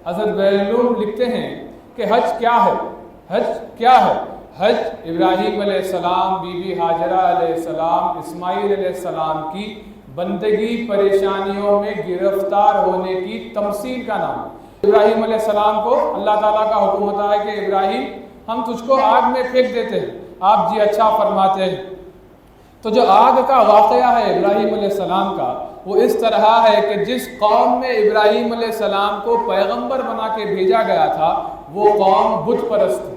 حضرت بہلول لکھتے ہیں کہ حج کیا ہے؟ حج کیا ہے؟ حج ابراہیم علیہ السلام، بی بی ہاجرہ علیہ السلام، اسماعیل علیہ السلام کی بندگی پریشانیوں میں گرفتار ہونے کی تمثیل کا نام ہے۔ ابراہیم علیہ السلام کو اللہ تعالیٰ کا حکم ہوتا ہے کہ ابراہیم ہم تجھ کو آگ میں پھینک دیتے ہیں، آپ جی اچھا فرماتے ہیں۔ تو جو آگ کا واقعہ ہے ابراہیم علیہ السلام کا، وہ اس طرح ہے کہ جس قوم میں ابراہیم علیہ السلام کو پیغمبر بنا کے بھیجا گیا تھا وہ قوم بت پرست تھی۔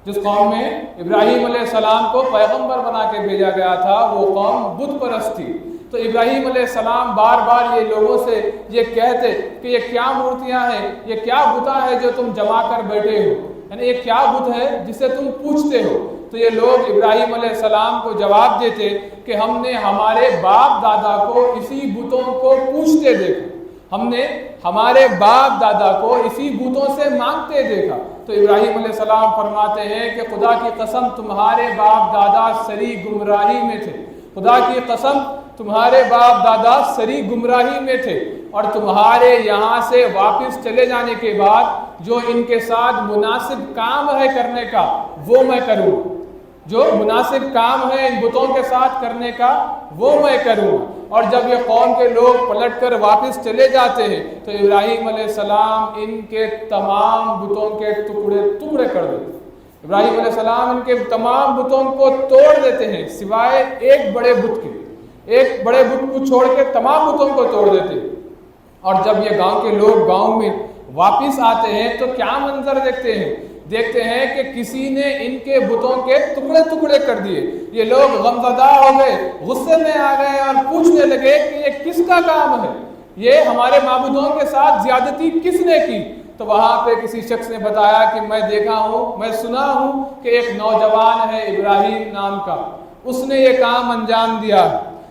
جس قوم میں ابراہیم علیہ السلام کو پیغمبر بنا کے بھیجا گیا تھا وہ قوم بت پرست تھی۔ تو ابراہیم علیہ السلام بار بار یہ لوگوں سے یہ کہتے کہ یہ کیا مورتیاں ہیں، یہ کیا بتاں ہے جو تم جما کر بیٹھے ہو، یعنی یہ کیا بت ہے جسے تم پوچھتے ہو۔ تو یہ لوگ ابراہیم علیہ السلام کو جواب دیتے کہ ہم نے ہمارے باپ دادا کو اسی بتوں کو پوچھتے دیکھا، ہم نے ہمارے باپ دادا کو اسی بتوں سے مانگتے دیکھا۔ تو ابراہیم علیہ السلام فرماتے ہیں کہ خدا کی قسم تمہارے باپ دادا سری گمراہی میں تھے، خدا کی قسم تمہارے باپ دادا سری گمراہی میں تھے، اور تمہارے یہاں سے واپس چلے جانے کے بعد جو ان کے ساتھ مناسب کام ہے کرنے کا وہ میں کروں، جو مناسب کام ہے ان بتوں کے ساتھ کرنے کا وہ میں کروں۔ اور جب یہ قوم کے لوگ پلٹ کر واپس چلے جاتے ہیں تو ابراہیم علیہ السلام ان کے تمام بتوں کے ٹکڑے ٹکڑے کر دیتے ہیں۔ ابراہیم علیہ السلام ان کے تمام بتوں کو توڑ دیتے ہیں سوائے ایک بڑے بت کے، ایک بڑے بت کو چھوڑ کے تمام بتوں کو توڑ دیتے ہیں۔ اور جب یہ گاؤں کے لوگ گاؤں میں واپس آتے ہیں تو کیا منظر دیکھتے ہیں کہ کسی نے ان کے بتوں کے ٹکڑے ٹکڑے کر دیے۔ یہ لوگ غمزدہ ہو گئے، غصے میں آ گئے اور پوچھنے لگے کہ یہ کس کا کام ہے، یہ ہمارے معبودوں کے ساتھ زیادتی کس نے کی؟ تو وہاں پہ کسی شخص نے بتایا کہ میں دیکھا ہوں، میں سنا ہوں کہ ایک نوجوان ہے ابراہیم نام کا، اس نے یہ کام انجام دیا۔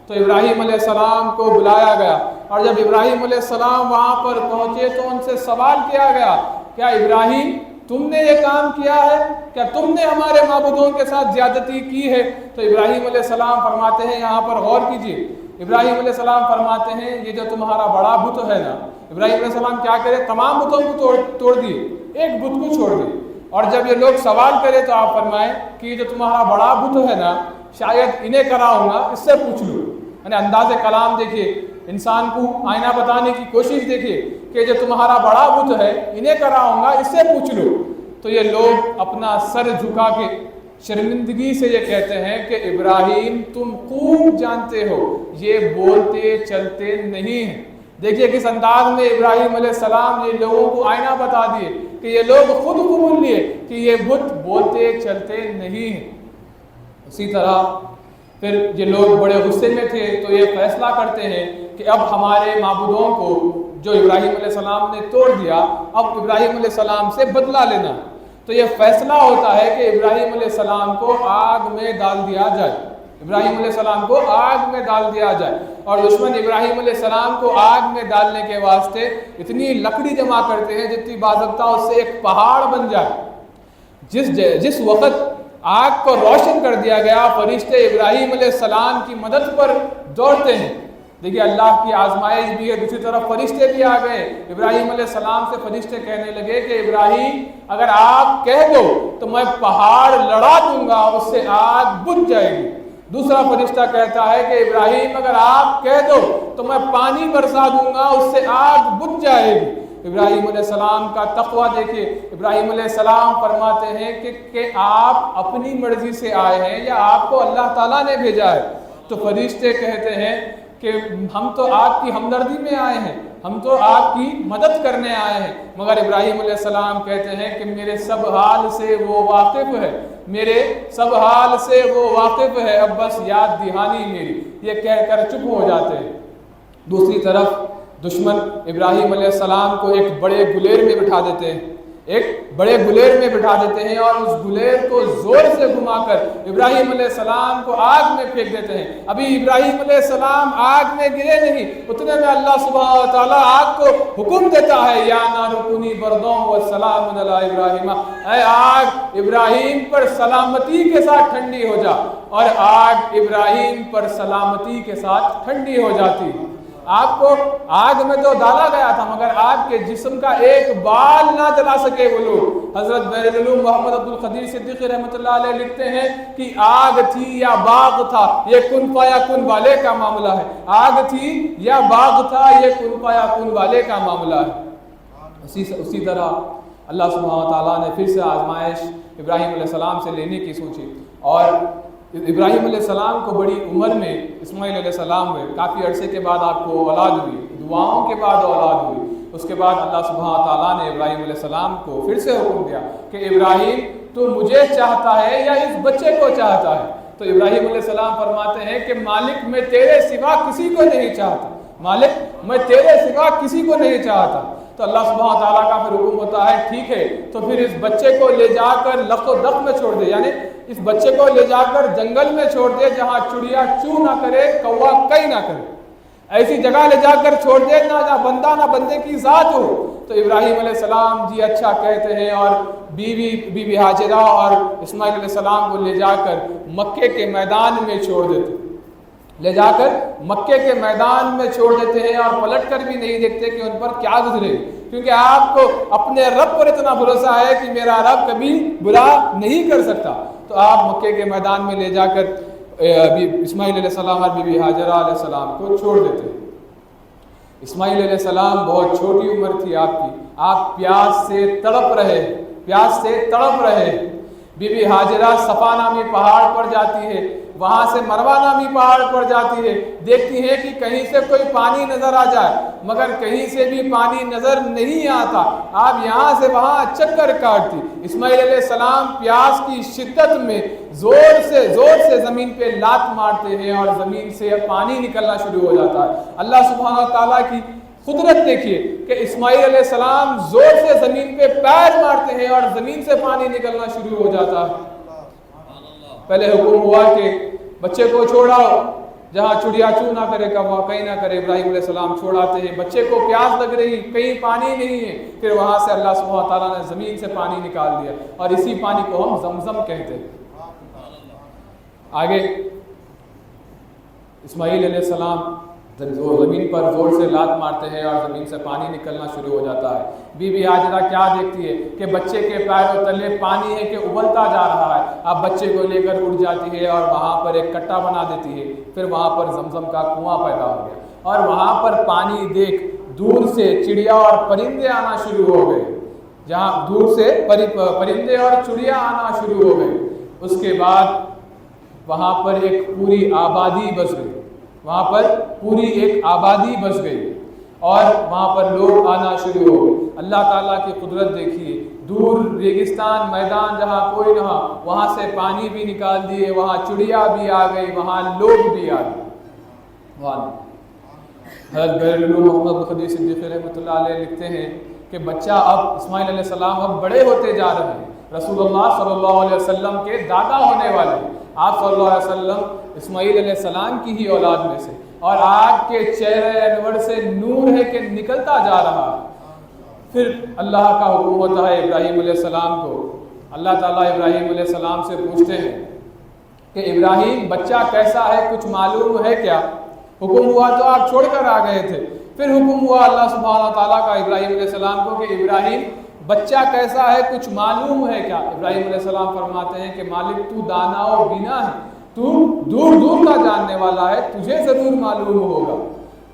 تو ابراہیم علیہ السلام کو بلایا گیا، اور جب ابراہیم علیہ السلام وہاں پر پہنچے تو ان سے سوال کیا گیا، کیا ابراہیم تم نے یہ کام کیا ہے؟ کیا تم نے ہمارے معبودوں کے ساتھ زیادتی کی ہے؟ تو ابراہیم علیہ السلام فرماتے ہیں، یہاں پر غور کیجئے، ابراہیم علیہ السلام فرماتے ہیں یہ جو تمہارا بڑا بت ہے نا، ابراہیم علیہ السلام کیا کرے، تمام بتوں کو توڑ دیے، ایک بت کو چھوڑ دیے۔ اور جب یہ لوگ سوال کرے تو آپ فرمائیں کہ یہ جو تمہارا بڑا بت ہے نا، شاید انہیں کراؤں گا، اس سے پوچھ لو۔ یعنی انداز کلام دیکھیے، انسان کو آئینہ بتانے کی کوشش دیکھیے کہ جو تمہارا بڑا بت ہے انہیں کراؤں گا، اس سے پوچھ لو۔ تو یہ لوگ اپنا سر جھکا کے شرمندگی سے یہ کہتے ہیں کہ ابراہیم تم خوب جانتے ہو یہ بولتے چلتے نہیں ہیں۔ دیکھیے کس انداز میں ابراہیم علیہ السلام یہ لوگوں کو آئینہ بتا دیے کہ یہ لوگ خود قبول لیے کہ یہ بت بولتے چلتے نہیں ہیں۔ اسی طرح پھر یہ لوگ بڑے غصے میں تھے تو یہ فیصلہ کرتے ہیں کہ اب ہمارے معبودوں کو جو ابراہیم علیہ السلام نے توڑ دیا، اب ابراہیم علیہ السلام سے بدلہ لینا۔ تو یہ فیصلہ ہوتا ہے کہ ابراہیم علیہ السلام کو آگ میں ڈال دیا جائے، ابراہیم علیہ السلام کو آگ میں ڈال دیا جائے، اور دشمن ابراہیم علیہ السلام کو آگ میں ڈالنے کے واسطے اتنی لکڑی جمع کرتے ہیں جتنی باضابطہ اس سے ایک پہاڑ بن جائے۔ جس وقت آگ کو روشن کر دیا گیا، فرشتے ابراہیم علیہ السلام کی مدد پر دوڑتے ہیں۔ دیکھیے اللہ کی آزمائش بھی ہے، دوسری طرف فرشتے بھی آ گئے۔ ابراہیم علیہ السلام سے فرشتے کہنے لگے کہ ابراہیم اگر آپ کہہ دو تو میں پہاڑ لڑا دوں گا، اس سے آگ بجھ جائے گی۔ دوسرا فرشتہ کہتا ہے کہ ابراہیم اگر آپ کہہ دو تو میں پانی برسا دوں گا، اس سے آگ بجھ جائے گی۔ ابراہیم علیہ السلام کا تقویٰ دیکھیے، ابراہیم علیہ السلام فرماتے ہیں کہ آپ اپنی مرضی سے آئے ہیں یا آپ کو اللہ تعالیٰ نے بھیجا ہے؟ تو فرشتے کہتے ہیں کہ ہم تو آپ کی ہمدردی میں آئے ہیں، ہم تو آپ کی مدد کرنے آئے ہیں۔ مگر ابراہیم علیہ السلام کہتے ہیں کہ میرے سب حال سے وہ واقف ہے، میرے سب حال سے وہ واقف ہے، اب بس یاد دہانی میری، یہ کہہ کر چپ ہو جاتے ہیں۔ دوسری طرف دشمن ابراہیم علیہ السلام کو ایک بڑے گلیر میں بٹھا دیتے ہیں، ایک بڑے گلیر میں بٹھا دیتے ہیں، اور اس گلیر کو زور سے گھما کر ابراہیم علیہ السلام کو آگ میں پھینک دیتے ہیں۔ ابھی ابراہیم علیہ السلام آگ میں گرے نہیں، اتنے میں اللہ سبحانہ وتعالیٰ آگ کو حکم دیتا ہے، یا نار کونی بردوں وسلام علی ابراہیم، اے آگ ابراہیم پر سلامتی کے ساتھ ٹھنڈی ہو جا، اور آگ ابراہیم پر سلامتی کے ساتھ ٹھنڈی ہو جاتی ہے۔ آپ کو آگ میں تو ڈالا گیا تھا مگر آپ کے جسم کا ایک بال نہ جلا سکے وہ لوگ۔ حضرت بحر العلوم محمد عبد القدیر صدیقی رحمۃ اللہ علیہ لکھتے ہیں کہ آگ تھی یا باغ تھا، یہ کن فیا کن والے کا معاملہ ہے۔ آگ تھی یا باغ تھا، یہ کن فیا کن والے کا معاملہ ہے۔ اسی طرح اللہ سبحانہ وتعالیٰ نے پھر سے آزمائش ابراہیم علیہ السلام سے لینے کی سوچی، اور ابراہیم علیہ السلام کو بڑی عمر میں اسماعیل علیہ السلام ہوئے، کافی عرصے کے بعد آپ کو اولاد ہوئی، دعاؤں کے بعد اولاد ہوئی۔ اس کے بعد اللہ سبحانہ تعالیٰ نے ابراہیم علیہ السلام کو پھر سے حکم دیا کہ ابراہیم تو مجھے چاہتا ہے یا اس بچے کو چاہتا ہے؟ تو ابراہیم علیہ السلام فرماتے ہیں کہ مالک میں تیرے سوا کسی کو نہیں چاہتا، مالک میں تیرے سوا کسی کو نہیں چاہتا۔ تو اللہ سبحانہ تعالیٰ کا پھر حکم ہوتا ہے ٹھیک ہے تو پھر اس بچے کو لے جا کر لق و دق میں چھوڑ دے، یعنی اس بچے کو لے جا کر جنگل میں چھوڑ دے جہاں چڑیا چو نہ کرے، کوہ کئی نہ کرے، ایسی جگہ لے جا کر چھوڑ دے نہ بندہ نہ بندے کی ذات ہو۔ تو ابراہیم علیہ السلام جی اچھا کہتے ہیں، اور بیوی ہاجرہ اور اسماعیل علیہ السلام کو لے جا کر مکے کے میدان میں چھوڑ دیتے، لے جا کر مکے کے میدان میں چھوڑ دیتے ہیں، اور پلٹ کر بھی نہیں دیکھتے کہ ان پر کیا گزرے، کیونکہ آپ کو اپنے رب پر اتنا بھروسہ ہے کہ میرا رب کبھی برا نہیں کر سکتا۔ تو آپ مکے کے میدان میں لے جا کر اسماعیل علیہ السلام اور بیوی ہاجرہ علیہ السلام کو چھوڑ دیتے۔ اسماعیل علیہ السلام بہت چھوٹی عمر تھی آپ کی، آپ پیاس سے تڑپ رہے۔ بیوی ہاجرہ صفا نامی پہاڑ پر جاتی ہے، وہاں سے مروہ نامی پہاڑ پر جاتی ہے، دیکھتی ہے کہ کہیں سے کوئی پانی نظر آ جائے، مگر کہیں سے بھی پانی نظر نہیں آتا۔ آپ یہاں سے وہاں چکر کاٹتی۔ اسماعیل علیہ السلام پیاس کی شدت میں زور سے زمین پہ لات مارتے ہیں اور زمین سے پانی نکلنا شروع ہو جاتا ہے۔ اللہ سبحانہ تعالیٰ کی قدرت دیکھیے کہ اسماعیل علیہ السلام زور سے زمین پہ پیر مارتے ہیں اور زمین سے پانی نکلنا شروع ہو جاتا ہے۔ پہلے حکم ہوا کہ بچے کو چھوڑاؤ جہاں چڑیا چو نہ کرے، کوہ کہیں نہ کرے۔ ابراہیم علیہ السلام چھوڑاتے ہیں، بچے کو پیاس لگ رہی، کہیں پانی نہیں ہے، پھر وہاں سے اللہ سبحانہ تعالیٰ نے زمین سے پانی نکال دیا، اور اسی پانی کو ہم زمزم کہتے ہیں۔ آگے اسماعیل علیہ السلام زمین پر زور سے لات مارتے ہیں اور زمین سے پانی نکلنا شروع ہو جاتا ہے۔ بیوی ہاجرہ کیا دیکھتی ہے کہ بچے کے پیروں تلے پانی ہے کہ ابلتا جا رہا ہے، اب بچے کو لے کر اڑ جاتی ہے اور وہاں پر ایک کٹا بنا دیتی ہے، پھر وہاں پر زمزم کا کنواں پیدا ہو گیا، اور وہاں پر پانی دیکھ دور سے چڑیا اور پرندے آنا شروع ہو گئے، جہاں دور سے پرندے اور چڑیا آنا شروع ہو گئے۔ اس کے بعد وہاں پر ایک پوری آبادی بس گئی، وہاں پر پوری ایک آبادی بس گئی، اور وہاں پر لوگ آنا شروع ہو گئے۔ اللہ تعالیٰ کی قدرت دیکھیے، دور ریگستان میدان جہاں کوئی نہ ہو، وہاں سے پانی بھی نکال دیے، وہاں چڑیا بھی آ گئی، وہاں لوگ بھی آ گئے۔ حضرت بحر العلوم محمد عبد القدیر صدیقی رحمۃ اللہ علیہ لکھتے ہیں کہ بچہ اب اسماعیل علیہ السلام اب بڑے ہوتے جا رہے ہیں، رسول اللہ صلی اللہ علیہ وسلم کے دادا ہونے والے ہیں، آپ صلی اللہ علیہ وسلم اسماعیل علیہ السلام کی ہی اولاد میں سے، اور آپ کے چہرے انور سے نور ہے کہ نکلتا جا رہا ہے۔ پھر اللہ کا حکم ہوتا ہے ابراہیم علیہ السلام کو، اللہ تعالیٰ ابراہیم علیہ السلام سے پوچھتے ہیں کہ ابراہیم بچہ کیسا ہے، کچھ معلوم ہے کیا؟ حکم ہوا تو آپ چھوڑ کر آ گئے تھے، پھر حکم ہوا اللہ سبحانہ تعالیٰ کا ابراہیم علیہ السلام کو کہ ابراہیم بچہ کیسا ہے، کچھ معلوم ہے کیا؟ ابراہیم علیہ السلام فرماتے ہیں کہ مالک تو دانا و بینا ہے، تو دور دور کا جاننے والا ہے، تجھے ضرور معلوم ہوگا۔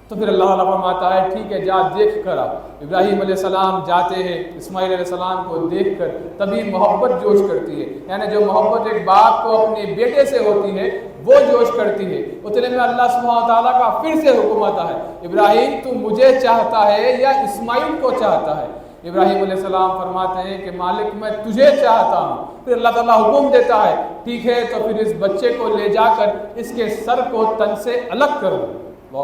تو پھر اللہ تعالیٰ فرماتا ہے ٹھیک ہے جا دیکھ کر آ۔ ابراہیم علیہ السلام جاتے ہیں، اسماعیل علیہ السلام کو دیکھ کر تبھی محبت جوش کرتی ہے، یعنی جو محبت ایک باپ کو اپنے بیٹے سے ہوتی ہے وہ جوش کرتی ہے۔ اتنے میں اللہ سبحانہ تعالیٰ کا پھر سے حکم آتا ہے ابراہیم تو مجھے چاہتا ہے یا اسماعیل کو چاہتا ہے؟ ابراہیم علیہ السلام فرماتے ہیں کہ مالک میں تجھے چاہتا ہوں۔ پھر اللہ تعالیٰ حکم دیتا ہے ٹھیک ہے تو پھر اس بچے کو لے جا کر اس کے سر کو تن سے الگ کر دو۔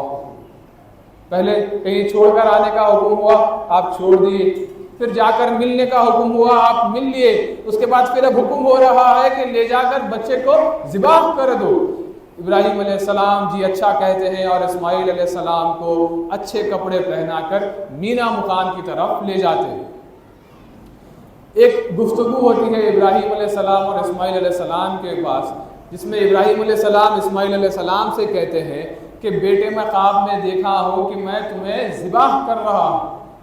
پہلے کہیں چھوڑ کر آنے کا حکم ہوا، آپ چھوڑ دیے، پھر جا کر ملنے کا حکم ہوا، آپ مل لیے، اس کے بعد پھر اب حکم ہو رہا ہے کہ لے جا کر بچے کو ذبح کر دو۔ ابراہیم علیہ السلام جی اچھا کہتے ہیں اور اسماعیل علیہ السلام کو اچھے کپڑے پہنا کر مینا مقام کی طرف لے جاتے ہیں۔ ایک گفتگو ہوتی ہے ابراہیم علیہ السلام اور اسماعیل علیہ السلام کے پاس، جس میں ابراہیم علیہ السلام اسماعیل علیہ السلام سے کہتے ہیں کہ بیٹے میں خواب میں دیکھا ہوں کہ میں تمہیں ذبح کر رہا ہوں،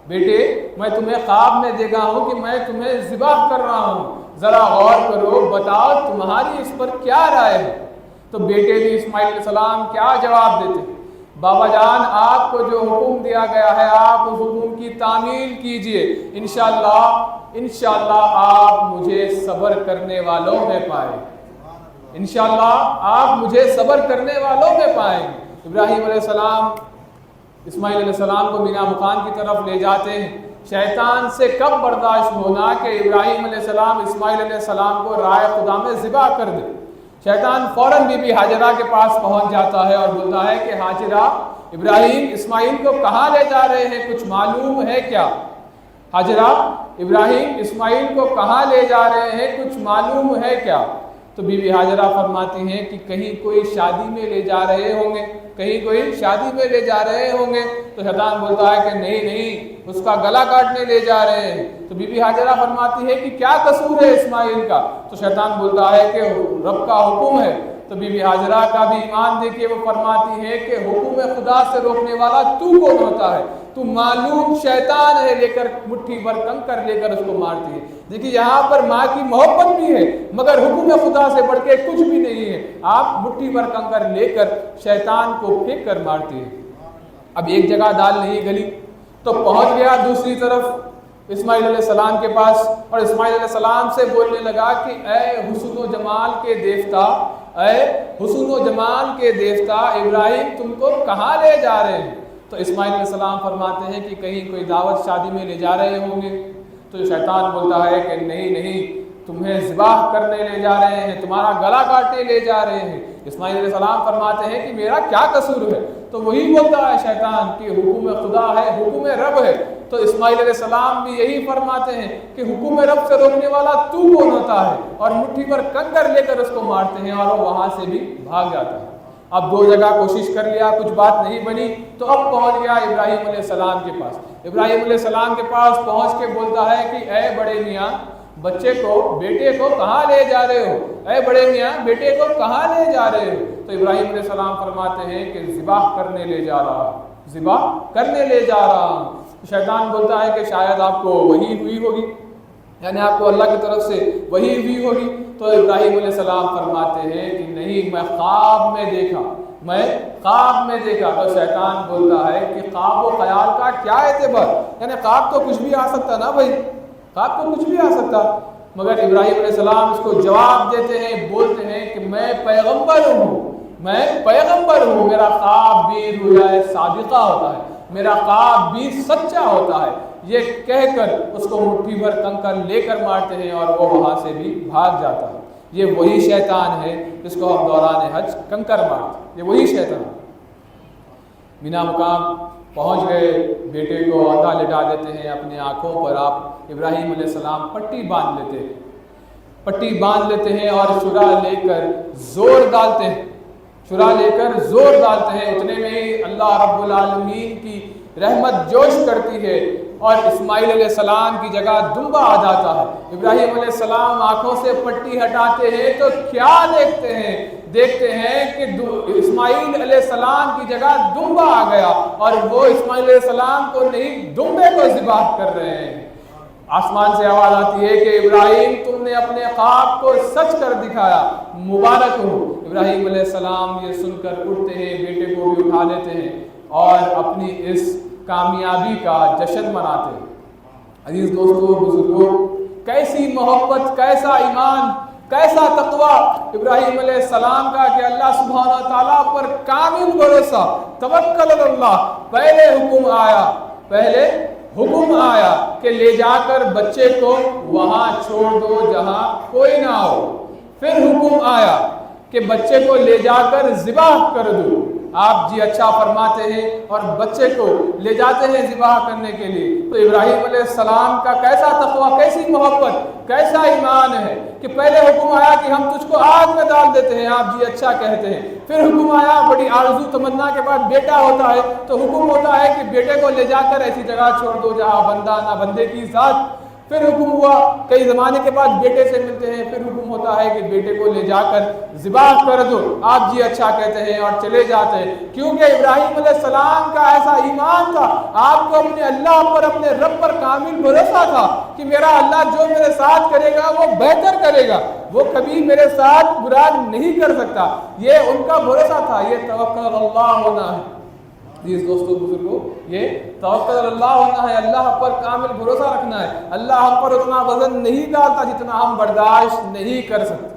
بیٹے میں تمہیں خواب میں دیکھا ہوں کہ میں تمہیں ذبح کر رہا ہوں، ذرا غور کرو، بتاؤ تمہاری اس پر کیا رائے ہے؟ تو بیٹے بھی اسماعیل علیہ السلام کیا جواب دیتے؟ بابا جان آپ کو جو حکم دیا گیا ہے آپ اس حکم کی تعمیل کیجئے، انشاءاللہ آپ مجھے صبر کرنے والوں میں پائیں، انشاءاللہ آپ مجھے صبر کرنے والوں میں پائیں۔ ابراہیم علیہ السلام اسماعیل علیہ السلام کو مینا مکان کی طرف لے جاتے ہیں۔ شیطان سے کب برداشت ہونا کہ ابراہیم علیہ السلام اسماعیل علیہ السلام کو رائے خدا میں ذبح کر دے۔ شیطان فوراً بی بی ہاجرہ کے پاس پہنچ جاتا ہے اور بولتا ہے کہ ہاجرہ ابراہیم اسماعیل کو کہاں لے جا رہے ہیں، کچھ معلوم ہے کیا؟ ہاجرہ ابراہیم اسماعیل کو کہاں لے جا رہے ہیں، کچھ معلوم ہے کیا؟ تو بی بی ہاجرہ فرماتی ہیں کہ کہیں کوئی شادی میں لے جا رہے ہوں گے، کہیں کوئی شادی میں لے جا رہے ہوں گے۔ تو شیطان بولتا ہے کہ نہیں اس کا گلا کاٹنے لے جا رہے ہیں۔ تو بی بی ہاجرہ فرماتی ہے کہ کیا قصور ہے اسماعیل کا؟ تو شیطان بولتا ہے کہ رب کا حکم ہے۔ تو بی بی ہاجرہ کا بھی ایمان دیکھیے، وہ فرماتی ہے کہ حکم خدا سے روکنے والا تو کون ہوتا ہے؟ تو معلوم شیطان ہے، لے کر مٹھی بھر کنکر لے کر اس کو مارتی ہے۔ دیکھیے یہاں پر ماں کی محبت بھی ہے مگر حکم خدا سے بڑھ کے کچھ بھی نہیں ہے، آپ مٹھی بھر کنکر لے کر شیطان کو پھینک کر مارتی ہے۔ اب ایک جگہ دال نہیں گلی تو پہنچ گیا دوسری طرف اسماعیل علیہ السلام کے پاس، اور اسماعیل علیہ السلام سے بولنے لگا کہ اے حسن و جمال کے دیوتا، اے حسن و جمال کے دیوتا ابراہیم تم کو کہاں لے جا رہے ہیں؟ تو اسماعیل علیہ السلام فرماتے ہیں کہ کہیں کوئی دعوت شادی میں لے جا رہے ہوں گے۔ تو شیطان بولتا ہے کہ نہیں تمہیں ذبح کرنے لے جا رہے ہیں، تمہارا گلا کاٹنے لے جا رہے ہیں۔ اسماعیل علیہ السلام فرماتے ہیں کہ میرا کیا قصور ہے؟ تو وہی بولتا ہے شیطان کہ حکم خدا ہے، حکم رب ہے۔ تو اسماعیل علیہ السلام بھی یہی فرماتے ہیں کہ حکم رب سے روکنے والا تو کون ہوتا ہے، اور مٹھی پر کنکر لے کر اس کو مارتے ہیں اور وہ وہاں سے بھی بھاگ جاتا ہے۔ اب دو جگہ کوشش کر لیا، کچھ بات نہیں بنی، تو اب پہنچ گیا ابراہیم علیہ السلام کے پاس۔ ابراہیم علیہ السلام کے پاس پہنچ کے بولتا ہے کہ اے بڑے میاں بچے کو، بیٹے کو کہاں لے جا رہے ہو؟ اے بڑے میاں بیٹے کو کہاں لے جا رہے ہو؟ تو ابراہیم علیہ السلام فرماتے ہیں کہ ذبح کرنے لے جا رہا ہوں، ذبح کرنے لے جا رہا ہوں۔ شیطان بولتا ہے کہ شاید آپ کو وحی ہوئی ہوگی، یعنی آپ کو اللہ کی طرف سے وحی ہوئی ہوگی۔ تو ابراہیم علیہ السلام فرماتے ہیں کہ نہیں میں خواب میں دیکھا، میں خواب میں دیکھا۔ تو شیطان بولتا ہے کہ خواب و خیال کا کیا اعتبار، یعنی خواب تو کچھ بھی آ سکتا نا بھائی، خواب تو کچھ بھی آ سکتا۔ مگر ابراہیم علیہ السلام اس کو جواب دیتے ہیں، بولتے ہیں کہ میں پیغمبر ہوں، میں پیغمبر ہوں، میرا خواب بھی رویا صادقہ ہوتا ہے، میرا خواب بھی سچا ہوتا ہے۔ یہ کہہ کر اس کو مٹھی بھر کنکر لے کر مارتے ہیں اور وہ وہاں سے بھی بھاگ جاتا ہے۔ یہ وہی شیطان ہے جس کو ہم دوران حج کنکر مارتے، یہ وہی شیطان۔ مینا مقام پہنچ گئے، بیٹے کو اندھا لٹا دیتے ہیں، اپنی آنکھوں پر آپ ابراہیم علیہ السلام پٹی باندھ لیتے ہیں، پٹی باندھ لیتے ہیں اور شرا لے کر زور ڈالتے ہیں، شرا لے کر زور ڈالتے ہیں۔ اتنے میں ہی اللہ رب العالمین کی رحمت جوش کرتی ہے اور اسماعیل علیہ السلام کی جگہ دمبا آ جاتا ہے۔ ابراہیم علیہ السلام آنکھوں سے پٹی ہٹاتے ہیں تو کیا دیکھتے ہیں؟ دیکھتے ہیں کہ اسماعیل علیہ السلام کی جگہ دمبا آ گیا، اور وہ اسماعیل علیہ السلام کو نہیں دمبے کو ذبح کر رہے ہیں۔ آسمان سے آواز آتی ہے کہ ابراہیم تم نے اپنے خواب کو سچ کر دکھایا، مبارک ہو۔ ابراہیم علیہ السلام یہ سن کر اٹھتے ہیں، بیٹے کو بھی اٹھا لیتے ہیں اور اپنی اس کامیابی کا جشن مناتے ہیں۔ عزیز دوستو، بزرگوں، کیسی محبت، کیسا ایمان، کیسا تقوی ابراہیم علیہ السلام کا کہ اللہ سبحانہ تعالیٰ پر کامل بھروسہ، توکل اللہ۔ پہلے حکم آیا کہ لے جا کر بچے کو وہاں چھوڑ دو جہاں کوئی نہ ہو، پھر حکم آیا کہ بچے کو لے جا کر ذبح کر دو۔ آپ جی اچھا فرماتے ہیں اور بچے کو لے جاتے ہیں ذبح کرنے کے لیے۔ تو ابراہیم علیہ السلام کا کیسا تقوی، کیسی محبت، کیسا ایمان ہے کہ پہلے حکم آیا کہ ہم تجھ کو آگ میں ڈال دیتے ہیں، آپ جی اچھا کہتے ہیں۔ پھر حکم آیا، بڑی آرزو تمنا کے بعد بیٹا ہوتا ہے تو حکم ہوتا ہے کہ بیٹے کو لے جا کر ایسی جگہ چھوڑ دو جہاں بندہ نہ بندے کی ذات۔ پھر حکم ہوا کئی زمانے کے بعد بیٹے سے ملتے ہیں، پھر حکم ہوتا ہے کہ بیٹے کو لے جا کر ذبح کر دو، آپ جی اچھا کہتے ہیں اور چلے جاتے ہیں، کیونکہ ابراہیم علیہ السلام کا ایسا ایمان تھا، آپ کو اپنے اللہ پر اپنے رب پر کامل بھروسہ تھا کہ میرا اللہ جو میرے ساتھ کرے گا وہ بہتر کرے گا، وہ کبھی میرے ساتھ برا نہیں کر سکتا، یہ ان کا بھروسہ تھا۔ یہ توکل اللہ ہونا ہے جس دوستوں بزرگوں، یہ توکل اللہ ہونا ہے، اللہ پر کامل بھروسہ رکھنا ہے۔ اللہ ہم پر اتنا وزن نہیں ڈالتا جتنا ہم برداشت نہیں کر سکتے،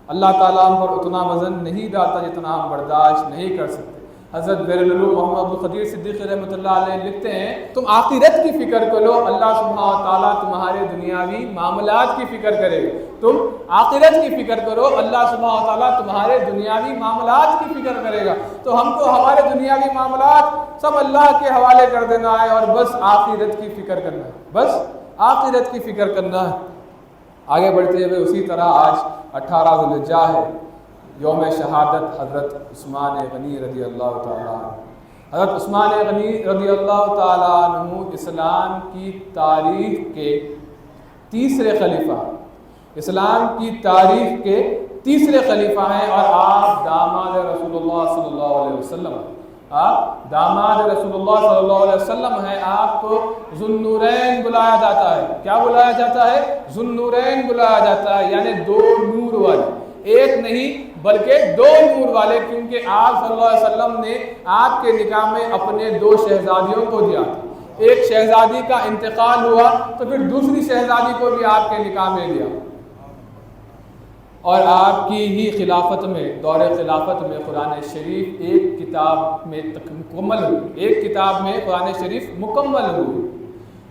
اللہ تعالیٰ ہم پر اتنا وزن نہیں ڈالتا جتنا ہم برداشت نہیں کر سکتے۔ حضرت بیر العلوم محمد عبدالقدیر صدیقی رحمۃ اللہ علیہ لکھتے ہیں، تم آخرت کی فکر کرو، اللہ سبحانہ و تعالیٰ تمہارے دنیاوی معاملات کی فکر کرے گا۔ تم آخرت کی فکر کرو، اللہ سبحانہ و تعالیٰ تمہارے دنیاوی معاملات کی فکر کرے گا۔ تو ہم کو ہمارے دنیاوی معاملات سب اللہ کے حوالے کر دینا ہے اور بس آخرت کی فکر کرنا ہے، بس آخرت کی فکر کرنا ہے۔ آگے بڑھتے ہوئے اسی طرح آج 18 ذو الحجہ ہے، یوم شہادت حضرت عثمان غنی رضی اللہ تعالیٰ عنہ۔ حضرت عثمان غنی رضی اللہ تعالیٰ عنہ اسلام کی تاریخ کے تیسرے خلیفہ، اسلام کی تاریخ کے تیسرے خلیفہ ہیں، اور آپ داماد رسول اللہ صلی اللہ علیہ وسلم، آپ داماد رسول اللہ صلی اللہ علیہ وسلم ہیں۔ آپ کو ذو النورین بلایا جاتا ہے، کیا بلایا جاتا ہے؟ ذو النورین بلایا جاتا ہے، یعنی دو نور والے، ایک نہیں بلکہ دو نور والے، کیونکہ آپ صلی اللہ علیہ وسلم نے آپ کے نکاح میں اپنے 2 شہزادیوں کو دیا تھا، ایک شہزادی کا انتقال ہوا تو پھر دوسری شہزادی کو بھی آپ کے نکاح میں دیا، اور آپ کی ہی خلافت میں، دور خلافت میں قرآن شریف ایک کتاب میں مکمل ہوئی، ایک کتاب میں قرآن شریف مکمل ہوئی،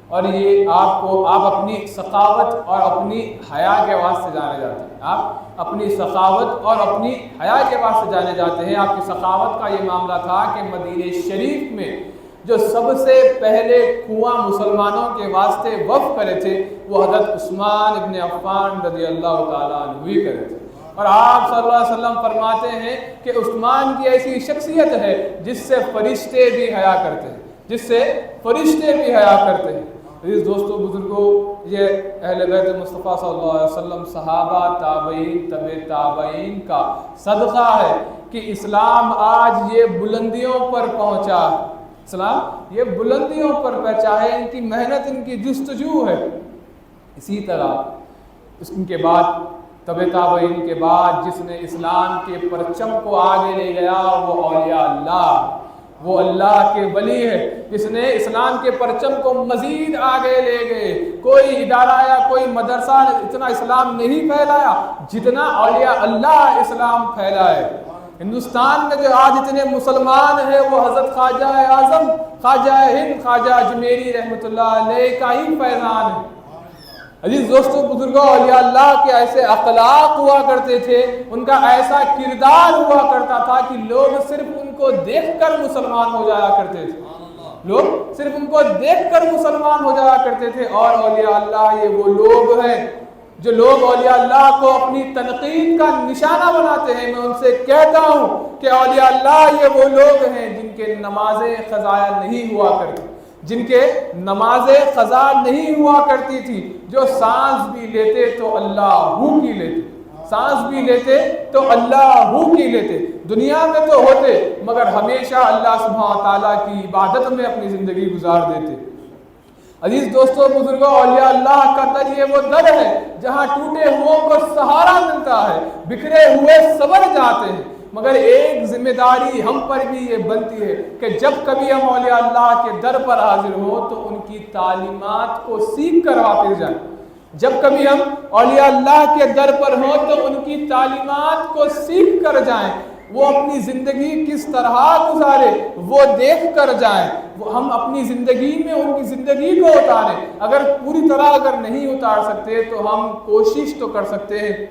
اور یہ آپ اپنی سخاوت اور اپنی حیا کے واسطے جانے جاتے ہیں، آپ اپنی سخاوت اور اپنی حیا کے واسطے جانے جاتے ہیں۔ آپ کی سخاوت کا یہ معاملہ تھا کہ مدینہ شریف میں جو سب سے پہلے کنواں مسلمانوں کے واسطے وقف کرے تھے وہ حضرت عثمان ابن عفان رضی اللہ تعالیٰ عنہ ہی کرے تھے، اور آپ صلی اللہ علیہ وسلم فرماتے ہیں کہ عثمان کی ایسی شخصیت ہے جس سے فرشتے بھی حیا کرتے ہیں، جس سے فرشتے بھی حیا کرتے ہیں۔ اس دوستوں بزرگوں، یہ اہل بیت مصطفیٰ صلی اللہ علیہ وسلم، صحابہ، تابعین، تبع تابعین کا صدقہ ہے کہ اسلام آج یہ بلندیوں پر پہنچا ہے، اسلام یہ بلندیوں پر پہنچا ہے، ان کی محنت، ان کی جستجو ہے۔ اسی طرح ان کے بعد تبع تابعین کے بعد جس نے اسلام کے پرچم کو آگے لے گیا وہ اولیاء اللہ، وہ اللہ کے ولی ہے جس نے اسلام کے پرچم کو مزید آگے لے گئے۔ کوئی ادارہ یا کوئی مدرسہ اتنا اسلام نہیں پھیلایا جتنا اولیاء اللہ اسلام پھیلائے۔ ہندوستان میں جو آج اتنے مسلمان ہیں وہ حضرت خواجہ اعظم، خواجہ ہند، خواجہ اجمیری رحمۃ اللہ علیہ کا ہی فیضان ہے۔ عزیز دوستوں بزرگوں، اولیاء اللہ کے ایسے اخلاق ہوا کرتے تھے، ان کا ایسا کردار ہوا کرتا تھا کہ لوگ صرف ان کو دیکھ کر مسلمان ہو جایا کرتے تھے، لوگ صرف ان کو دیکھ کر مسلمان ہو جایا کرتے تھے۔ اور اولیاء اللہ یہ وہ لوگ ہیں جو لوگ اولیاء اللہ کو اپنی تنقید کا نشانہ بناتے ہیں۔ میں ان سے کہتا ہوں کہ اولیاء اللہ یہ وہ لوگ ہیں جن کے نمازیں قضاء نہیں ہوا کرتی، جن کے نمازیں قضا نہیں ہوا کرتی تھی، جو سانس بھی لیتے تو اللہ کی لیتے، سانس بھی لیتے تو اللہ کی لیتے، دنیا میں تو ہوتے مگر ہمیشہ اللہ سبحانہ تعالیٰ کی عبادت میں اپنی زندگی گزار دیتے۔ عزیز دوستوں بزرگوں، اولیاء اللہ کا در یہ وہ در ہے جہاں ٹوٹے ہوئوں کو سہارا ملتا ہے، بکھرے ہوئے سنور جاتے ہیں۔ مگر ایک ذمہ داری ہم پر بھی یہ بنتی ہے کہ جب کبھی ہم اولیاء اللہ کے در پر حاضر ہوں تو ان کی تعلیمات کو سیکھ کر واپس جائیں۔ جب کبھی ہم اولیاء اللہ کے در پر ہوں تو ان کی تعلیمات کو سیکھ کر جائیں، وہ اپنی زندگی کس طرح گزارے وہ دیکھ کر جائیں، وہ ہم اپنی زندگی میں ان کی زندگی کو اتاریں۔ اگر پوری طرح اگر نہیں اتار سکتے تو ہم کوشش تو کر سکتے ہیں،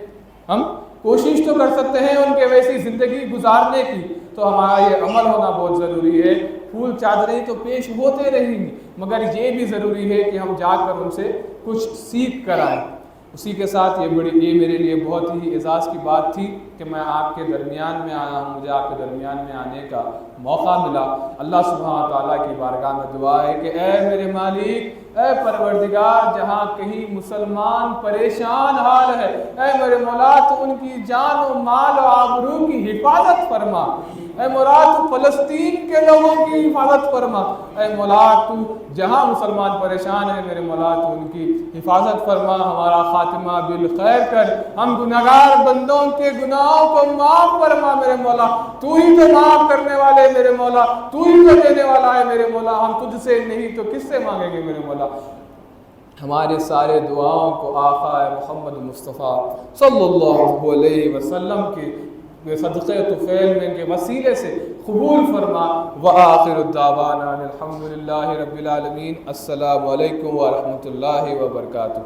ہم کوشش تو کر سکتے ہیں ان کے ویسی زندگی گزارنے کی۔ تو ہمارا یہ عمل ہونا بہت ضروری ہے۔ پھول چادریں تو پیش ہوتے رہیں گی مگر یہ بھی ضروری ہے کہ ہم جا کر ان سے کچھ سیکھ کر آئیں۔ اسی کے ساتھ یہ میرے لیے بہت ہی اعزاز کی بات تھی کہ میں آپ کے درمیان میں آیا ہوں، مجھے آپ کے درمیان میں آنے کا موقع ملا۔ اللہ سبحانہ تعالیٰ کی بارگاہ میں دعا ہے کہ اے میرے مالک، اے پروردگار جہاں کہیں مسلمان پریشان حال ہے، اے میرے مولا تو ان کی جان و مال و آبرو کی حفاظت فرما، اے مولا تو فلسطین کے لوگوں کی حفاظت فرما، اے مولا تو جہاں مسلمان پریشان ہیں میرے مولا تو ان کی حفاظت فرما، ہمارا خاتمہ بالخیر کر، ہم گناہگار بندوں کے گناہوں کو معاف فرما میرے مولا، تو ہی تو معاف کرنے والے میرے مولا، تو ہی تو دینے والا ہے میرے مولا، ہم تجھ سے نہیں تو کس سے مانگیں گے میرے مولا۔ ہمارے سارے دعاؤں کو آقا محمد مصطفیٰ صلی اللہ علیہ وسلم کے صدقے طفیل میں کے وسیلے سے قبول فرما۔ وآخر الدعوانا الحمدللہ رب العالمین۔ السلام علیکم ورحمۃ اللہ وبرکاتہ۔